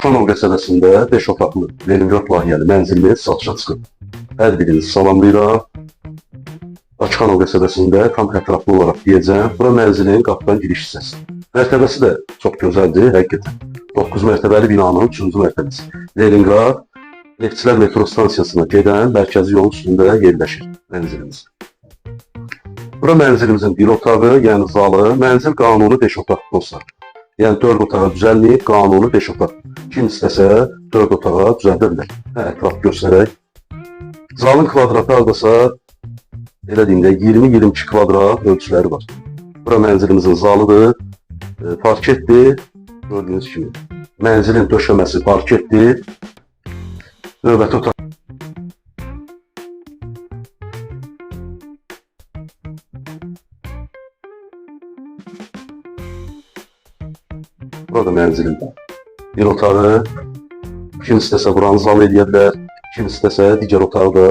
Açıqanov qəsəbəsində 5 otaqlı Leningrad layihəli mənzilimiz satışa çıxıb. Hər birinizi salamlayıram. Açıqanov qəsəbəsində tam ətraflı olaraq deyəcəm. Bura mənzilin qapıdan giriş hissəsi. Mərtəbəsi də çox gözəldir, həqiqətən. 9 mərtəbəli binanın 3-cü mərtəbəsi. Leningrad Neftçilər metro stansiyasına gedən mərkəzi yolun üstündə yerləşir mənzilimiz. Bura mənzilimizin bir otağı, yəni zalı, mənzil qanuni 5 otaqlı olsa. Yəni 4 otağa düzəlməyib, qanuni 5 otaq. Kim istəsə 4 otağa düzəldə bilər. Ətraf göstərək. Zalın kvadratı hardasa, elə deyim də, 20-22 kvadrat ölçüləri var. Bura mənzilimizin zalıdır, parketdir, gördüyünüz kimi. Mənzilin döşəməsi parketdir. Növbəti otaq. Burada mənzilin bir otağı, kim istəsə buranı zal edə bilər, kim istəsə digər otağı da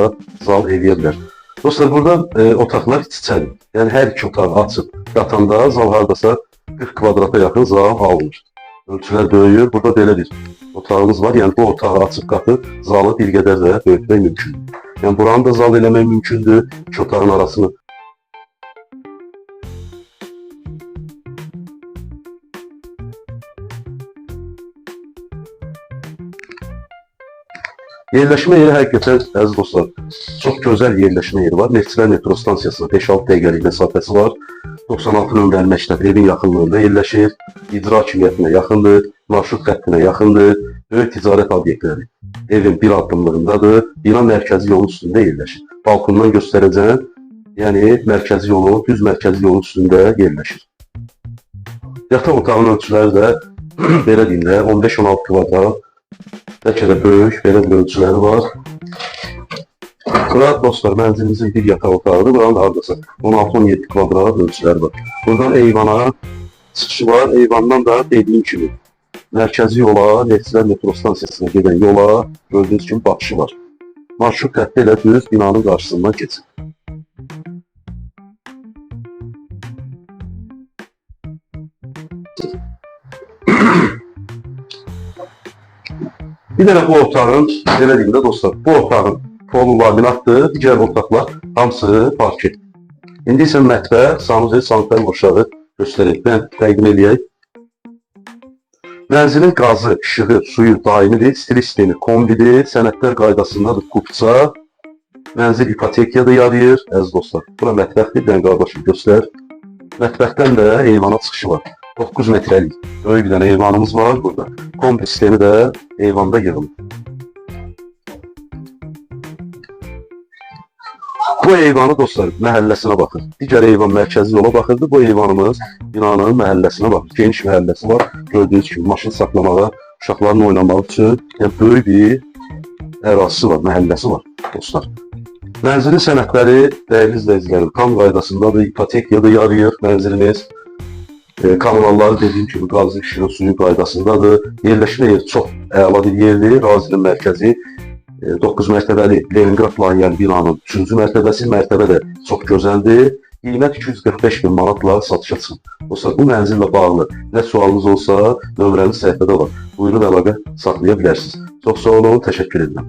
zal edə bilər. Dostlar, burada otaqlar iç-içədir. Yəni hər iki otağı açıb qatanda zal hardasa 40 kvadrata yaxın zal alınır. Ölçülər böyüyür, burada belə bir otağımız var. Yəni bu otağı açıb qatıb zalı bir qədər də böyütmək mümkündür. Yəni buranı da zal eləmək mümkündür, iki otağın arasını. Yerləşmə yeri həqiqətən, əziz dostlar, çox gözəl yerləşmə yeri var. Neftçilər metro stansiyasına 5-6 dəqiqəlik məsafəsi var. 96 nömrəli məktəb evin yaxınlığında yerləşir. İcra hakimiyyətinə yaxındır, marşrut xəttinə yaxındır. Böyük ticarət obyektləri evin bir addımlığındadır. Bina mərkəzi yolun üstündə yerləşir. Balkondan göstərəcəm, yəni mərkəzi yolun, düz mərkəzi yolun üstündə yerləşir. Yataq otağının ölçüləri də belə deyim də 15-16 kvadrat. Bəlkə də böyük, belə bir ölçüləri var. Bura dostlar, mənzilimizin bir yataq otağıdır. Buranın hardasa 16-17 kvadrat ölçüləri var. Buradan eyvana çıxışı var. Eyvandan da dediyim kimi mərkəzi yola, Neftçilər metro stansiyasına gedən yola gördüyünüz kimi baxışı var. Marşrut xətti ilə düz binanın qarşısından keçir. Bir dənə bu otağın, belə deyim də dostlar, bu otağın polu laminatdır, digər otaqlar hamısı parket. İndi isə mətbəx, sanuzel, sanitar boşağı göstərək, mən təqdim eləyək. Mənzilin qazı, işığı, suyu daimidir, stil sistemi kombidir, sənədlər qaydasındadır, kupça. Mənzil ipotekaya da yarayır, əziz dostlar. Bura mətbəxdir, bir dənə qardaşım göstər. Mətbəxdən də eyvana çıxışı var. 9 metrəlik böyük bir dənə eyvanımız var burada. Kombi sistemi də eyvanda yığılır. Bu eyvanı dostlar məhəlləsinə baxır. Digər eyvan mərkəzi yola baxırdı. Bu eyvanımız binanın məhəlləsinə baxır. Geniş məhəlləsi var. Gördüyünüz kimi maşın saxlamağa, uşaqların oynamaq üçün böyük bir ərazisi var, məhəlləsi var dostlar. Mənzilin sənədləri dəyərli izləyicilərim tam qaydasındadır. İpotekaya da yarayır mənzilimiz. Kanalları dediyim kimi qazı, işığı, suyu qaydasındadır. Yerləşmə yeri çox əla bir yerdir. Razinin mərkəzi 9 mərtəbəli Leningrad layihəli binanın 3-cü mərtəbəsi. Mərtəbə də çox gözəldir. Qiymət 245 bin manatla satışa çıxır. Dostlar, bu mənzillə bağlı nə sualınız olsa nömrəmiz səhifədə var. Buyurun əlaqə saxlaya bilərsiniz. Çox sağ olun, təşəkkür edirəm.